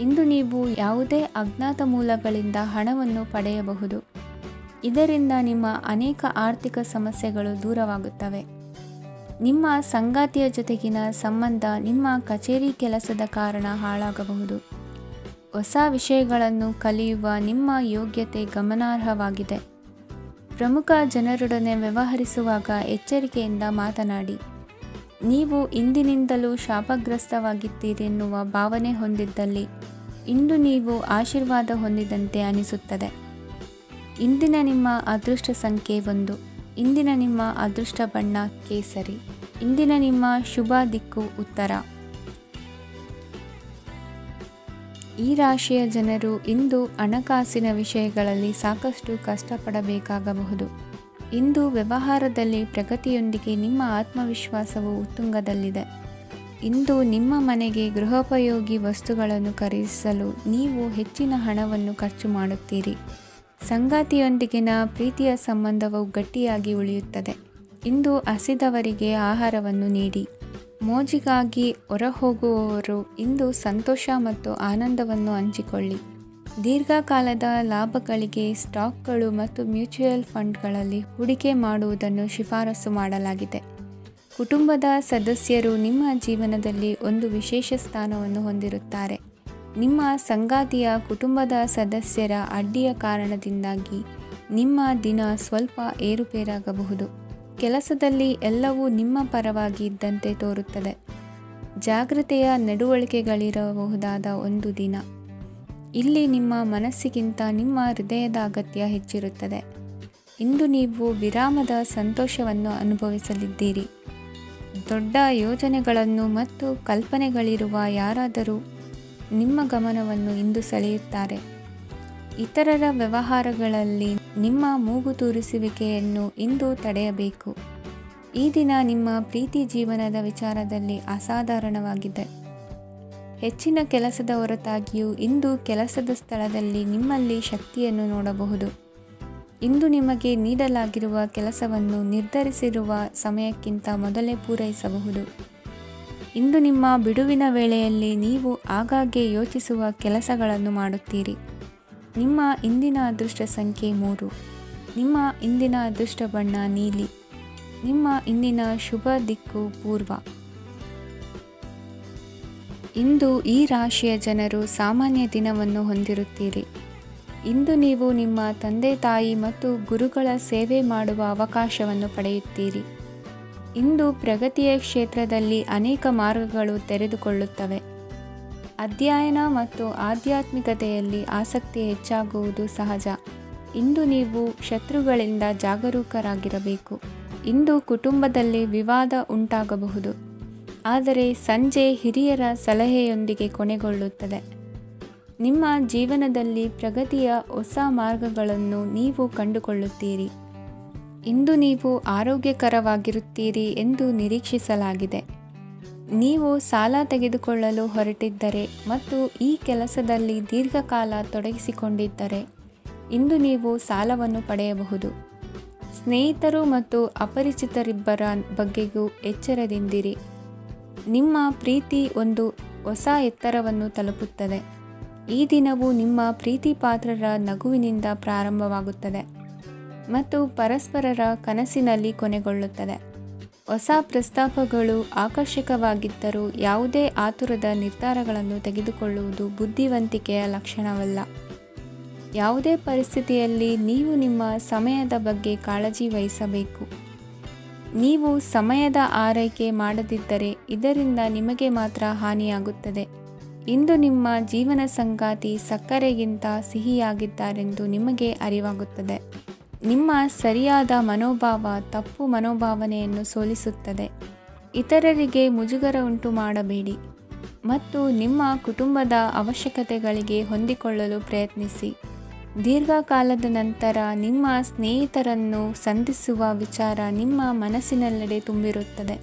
ಇಂದು ನೀವು ಯಾವುದೇ ಅಜ್ಞಾತ ಮೂಲಗಳಿಂದ ಹಣವನ್ನು ಪಡೆಯಬಹುದು. ಇದರಿಂದ ನಿಮ್ಮ ಅನೇಕ ಆರ್ಥಿಕ ಸಮಸ್ಯೆಗಳು ದೂರವಾಗುತ್ತವೆ. ನಿಮ್ಮ ಸಂಗಾತಿಯ ಜೊತೆಗಿನ ಸಂಬಂಧ ನಿಮ್ಮ ಕಚೇರಿ ಕೆಲಸದ ಕಾರಣ ಹಾಳಾಗಬಹುದು. ಹೊಸ ವಿಷಯಗಳನ್ನು ಕಲಿಯುವ ನಿಮ್ಮ ಯೋಗ್ಯತೆ ಗಮನಾರ್ಹವಾಗಿದೆ. ಪ್ರಮುಖ ಜನರೊಡನೆ ವ್ಯವಹರಿಸುವಾಗ ಎಚ್ಚರಿಕೆಯಿಂದ ಮಾತನಾಡಿ. ನೀವು ಇಂದಿನಿಂದಲೂ ಶಾಪಗ್ರಸ್ತವಾಗಿದ್ದೀರೆನ್ನುವ ಭಾವನೆ ಹೊಂದಿದ್ದಲ್ಲಿ ಇಂದು ನೀವು ಆಶೀರ್ವಾದ ಹೊಂದಿದಂತೆ ಅನಿಸುತ್ತದೆ. ಇಂದಿನ ನಿಮ್ಮ ಅದೃಷ್ಟ ಸಂಖ್ಯೆ 1. ಇಂದಿನ ನಿಮ್ಮ ಅದೃಷ್ಟ ಬಣ್ಣ ಕೇಸರಿ. ಇಂದಿನ ನಿಮ್ಮ ಶುಭ ದಿಕ್ಕು ಉತ್ತರ. ಈ ರಾಶಿಯ ಜನರು ಇಂದು ಹಣಕಾಸಿನ ವಿಷಯಗಳಲ್ಲಿ ಸಾಕಷ್ಟು ಕಷ್ಟಪಡಬೇಕಾಗಬಹುದು. ಇಂದು ವ್ಯವಹಾರದಲ್ಲಿ ಪ್ರಗತಿಯೊಂದಿಗೆ ನಿಮ್ಮ ಆತ್ಮವಿಶ್ವಾಸವು ಉತ್ತುಂಗದಲ್ಲಿದೆ. ಇಂದು ನಿಮ್ಮ ಮನೆಗೆ ಗೃಹೋಪಯೋಗಿ ವಸ್ತುಗಳನ್ನು ಖರೀದಿಸಲು ನೀವು ಹೆಚ್ಚಿನ ಹಣವನ್ನು ಖರ್ಚು ಮಾಡುತ್ತೀರಿ. ಸಂಗಾತಿಯೊಂದಿಗಿನ ಪ್ರೀತಿಯ ಸಂಬಂಧವು ಗಟ್ಟಿಯಾಗಿ ಉಳಿಯುತ್ತದೆ. ಇಂದು ಹಸಿದವರಿಗೆ ಆಹಾರವನ್ನು ನೀಡಿ. ಮೋಜಿಗಾಗಿ ಹೊರಹೋಗುವವರು ಇಂದು ಸಂತೋಷ ಮತ್ತು ಆನಂದವನ್ನು ಹಂಚಿಕೊಳ್ಳಿ. ದೀರ್ಘಕಾಲದ ಲಾಭಗಳಿಗೆ ಸ್ಟಾಕ್ಗಳು ಮತ್ತು ಮ್ಯೂಚುವಲ್ ಫಂಡ್ಗಳಲ್ಲಿ ಹೂಡಿಕೆ ಮಾಡುವುದನ್ನು ಶಿಫಾರಸು ಮಾಡಲಾಗಿದೆ. ಕುಟುಂಬದ ಸದಸ್ಯರು ನಿಮ್ಮ ಜೀವನದಲ್ಲಿ ಒಂದು ವಿಶೇಷ ಸ್ಥಾನವನ್ನು ಹೊಂದಿರುತ್ತಾರೆ. ನಿಮ್ಮ ಸಂಗಾತಿಯ ಕುಟುಂಬದ ಸದಸ್ಯರ ಅಡ್ಡಿಯ ಕಾರಣದಿಂದಾಗಿ ನಿಮ್ಮ ದಿನ ಸ್ವಲ್ಪ ಏರುಪೇರಾಗಬಹುದು. ಕೆಲಸದಲ್ಲಿ ಎಲ್ಲವೂ ನಿಮ್ಮ ಪರವಾಗಿ ಇದ್ದಂತೆ ತೋರುತ್ತದೆ. ಜಾಗೃತೆಯ ನಡವಳಿಕೆಗಳಿರಬಹುದಾದ ಒಂದು ದಿನ. ಇಲ್ಲಿ ನಿಮ್ಮ ಮನಸ್ಸಿಗಿಂತ ನಿಮ್ಮ ಹೃದಯದ ಅಗತ್ಯ ಹೆಚ್ಚಿರುತ್ತದೆ. ಇಂದು ನೀವು ವಿರಾಮದ ಸಂತೋಷವನ್ನು ಅನುಭವಿಸಲಿದ್ದೀರಿ. ದೊಡ್ಡ ಯೋಜನೆಗಳನ್ನು ಮತ್ತು ಕಲ್ಪನೆಗಳಿರುವ ಯಾರಾದರೂ ನಿಮ್ಮ ಗಮನವನ್ನು ಇಂದು ಸೆಳೆಯುತ್ತಾರೆ. ಇತರರ ವ್ಯವಹಾರಗಳಲ್ಲಿ ನಿಮ್ಮ ಮೂಗು ತೂರಿಸುವಿಕೆಯನ್ನು ಇಂದು ತಡೆಯಬೇಕು. ಈ ದಿನ ನಿಮ್ಮ ಪ್ರೀತಿ ಜೀವನದ ವಿಚಾರದಲ್ಲಿ ಅಸಾಧಾರಣವಾಗಿದೆ. ಹೆಚ್ಚಿನ ಕೆಲಸದ ಹೊರತಾಗಿಯೂ ಇಂದು ಕೆಲಸದ ಸ್ಥಳದಲ್ಲಿ ನಿಮ್ಮಲ್ಲಿ ಶಕ್ತಿಯನ್ನು ನೋಡಬಹುದು. ಇಂದು ನಿಮಗೆ ನೀಡಲಾಗಿರುವ ಕೆಲಸವನ್ನು ನಿರ್ಧರಿಸಿರುವ ಸಮಯಕ್ಕಿಂತ ಮೊದಲೇ ಪೂರೈಸಬಹುದು. ಇಂದು ನಿಮ್ಮ ಬಿಡುವಿನ ವೇಳೆಯಲ್ಲಿ ನೀವು ಆಗಾಗ್ಗೆ ಯೋಚಿಸುವ ಕೆಲಸಗಳನ್ನು ಮಾಡುತ್ತೀರಿ. ನಿಮ್ಮ ಇಂದಿನ ಅದೃಷ್ಟ ಸಂಖ್ಯೆ 3. ನಿಮ್ಮ ಇಂದಿನ ಅದೃಷ್ಟ ಬಣ್ಣ ನೀಲಿ. ನಿಮ್ಮ ಇಂದಿನ ಶುಭ ದಿಕ್ಕು ಪೂರ್ವ. ಇಂದು ಈ ರಾಶಿಯ ಜನರು ಸಾಮಾನ್ಯ ದಿನವನ್ನು ಹೊಂದಿರುತ್ತೀರಿ. ಇಂದು ನೀವು ನಿಮ್ಮ ತಂದೆ ತಾಯಿ ಮತ್ತು ಗುರುಗಳ ಸೇವೆ ಮಾಡುವ ಅವಕಾಶವನ್ನು ಪಡೆಯುತ್ತೀರಿ. ಇಂದು ಪ್ರಗತಿಯ ಕ್ಷೇತ್ರದಲ್ಲಿ ಅನೇಕ ಮಾರ್ಗಗಳು ತೆರೆದುಕೊಳ್ಳುತ್ತವೆ. ಅಧ್ಯಯನ ಮತ್ತು ಆಧ್ಯಾತ್ಮಿಕತೆಯಲ್ಲಿ ಆಸಕ್ತಿ ಹೆಚ್ಚಾಗುವುದು ಸಹಜ. ಇಂದು ನೀವು ಶತ್ರುಗಳಿಂದ ಜಾಗರೂಕರಾಗಿರಬೇಕು. ಇಂದು ಕುಟುಂಬದಲ್ಲಿ ವಿವಾದ ಉಂಟಾಗಬಹುದು, ಆದರೆ ಸಂಜೆ ಹಿರಿಯರ ಸಲಹೆಯೊಂದಿಗೆ ಕೊನೆಗೊಳ್ಳುತ್ತದೆ. ನಿಮ್ಮ ಜೀವನದಲ್ಲಿ ಪ್ರಗತಿಯ ಹೊಸ ಮಾರ್ಗಗಳನ್ನು ನೀವು ಕಂಡುಕೊಳ್ಳುತ್ತೀರಿ. ಇಂದು ನೀವು ಆರೋಗ್ಯಕರವಾಗಿರುತ್ತೀರಿ ಎಂದು ನಿರೀಕ್ಷಿಸಲಾಗಿದೆ. ನೀವು ಸಾಲ ತೆಗೆದುಕೊಳ್ಳಲು ಹೊರಟಿದ್ದರೆ ಮತ್ತು ಈ ಕೆಲಸದಲ್ಲಿ ದೀರ್ಘಕಾಲ ತೊಡಗಿಸಿಕೊಂಡಿದ್ದರೆ ಇಂದು ನೀವು ಸಾಲವನ್ನು ಪಡೆಯಬಹುದು. ಸ್ನೇಹಿತರು ಮತ್ತು ಅಪರಿಚಿತರಿಬ್ಬರ ಬಗ್ಗೆಯೂ ಎಚ್ಚರದಿಂದಿರಿ. ನಿಮ್ಮ ಪ್ರೀತಿ ಒಂದು ಹೊಸ ಎತ್ತರವನ್ನು ತಲುಪುತ್ತದೆ. ಈ ದಿನವು ನಿಮ್ಮ ಪ್ರೀತಿ ಪಾತ್ರರ ನಗುವಿನಿಂದ ಪ್ರಾರಂಭವಾಗುತ್ತದೆ ಮತ್ತು ಪರಸ್ಪರರ ಕನಸಿನಲ್ಲಿ ಕೊನೆಗೊಳ್ಳುತ್ತದೆ. ಹೊಸ ಪ್ರಸ್ತಾಪಗಳು ಆಕರ್ಷಕವಾಗಿದ್ದರೂ ಯಾವುದೇ ಆತುರದ ನಿರ್ಧಾರಗಳನ್ನು ತೆಗೆದುಕೊಳ್ಳುವುದು ಬುದ್ಧಿವಂತಿಕೆಯ ಲಕ್ಷಣವಲ್ಲ. ಯಾವುದೇ ಪರಿಸ್ಥಿತಿಯಲ್ಲಿ ನೀವು ನಿಮ್ಮ ಸಮಯದ ಬಗ್ಗೆ ಕಾಳಜಿ ವಹಿಸಬೇಕು. ನೀವು ಸಮಯದ ಆರೈಕೆ ಮಾಡದಿದ್ದರೆ ಇದರಿಂದ ನಿಮಗೆ ಮಾತ್ರ ಹಾನಿಯಾಗುತ್ತದೆ. ಇಂದು ನಿಮ್ಮ ಜೀವನ ಸಂಗಾತಿ ಸಕ್ಕರೆಗಿಂತ ಸಿಹಿಯಾಗಿದ್ದಾರೆಂದು ನಿಮಗೆ ಅರಿವಾಗುತ್ತದೆ. ನಿಮ್ಮ ಸರಿಯಾದ ಮನೋಭಾವ ತಪ್ಪು ಮನೋಭಾವನೆಯನ್ನು ಸೋಲಿಸುತ್ತದೆ. ಇತರರಿಗೆ ಮುಜುಗರ ಉಂಟು ಮಾಡಬೇಡಿ ಮತ್ತು ನಿಮ್ಮ ಕುಟುಂಬದ ಅವಶ್ಯಕತೆಗಳಿಗೆ ಹೊಂದಿಕೊಳ್ಳಲು ಪ್ರಯತ್ನಿಸಿ. ದೀರ್ಘಕಾಲದ ನಂತರ ನಿಮ್ಮ ಸ್ನೇಹಿತರನ್ನು ಸಂಧಿಸುವ ವಿಚಾರ ನಿಮ್ಮ ಮನಸ್ಸಿನೆಲ್ಲೆಡೆ ತುಂಬಿರುತ್ತದೆ.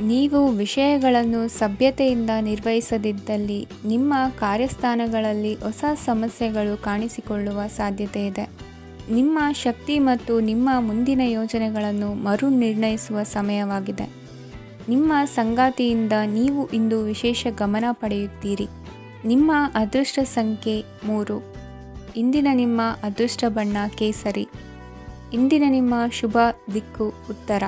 ನೀವು ವಿಷಯಗಳನ್ನು ಸಭ್ಯತೆಯಿಂದ ನಿರ್ವಹಿಸದಿದ್ದಲ್ಲಿ ನಿಮ್ಮ ಕಾರ್ಯಸ್ಥಾನಗಳಲ್ಲಿ ಹೊಸ ಸಮಸ್ಯೆಗಳು ಕಾಣಿಸಿಕೊಳ್ಳುವ ಸಾಧ್ಯತೆ ಇದೆ. ನಿಮ್ಮ ಶಕ್ತಿ ಮತ್ತು ನಿಮ್ಮ ಮುಂದಿನ ಯೋಜನೆಗಳನ್ನು ಮರು ನಿರ್ಣಯಿಸುವ ಸಮಯವಾಗಿದೆ. ನಿಮ್ಮ ಸಂಗಾತಿಯಿಂದ ನೀವು ಇಂದು ವಿಶೇಷ ಗಮನ ಪಡೆಯುತ್ತೀರಿ. ನಿಮ್ಮ ಅದೃಷ್ಟ ಸಂಖ್ಯೆ 3. ಇಂದಿನ ನಿಮ್ಮ ಅದೃಷ್ಟ ಬಣ್ಣ ಕೇಸರಿ. ಇಂದಿನ ನಿಮ್ಮ ಶುಭ ದಿಕ್ಕು ಉತ್ತರ.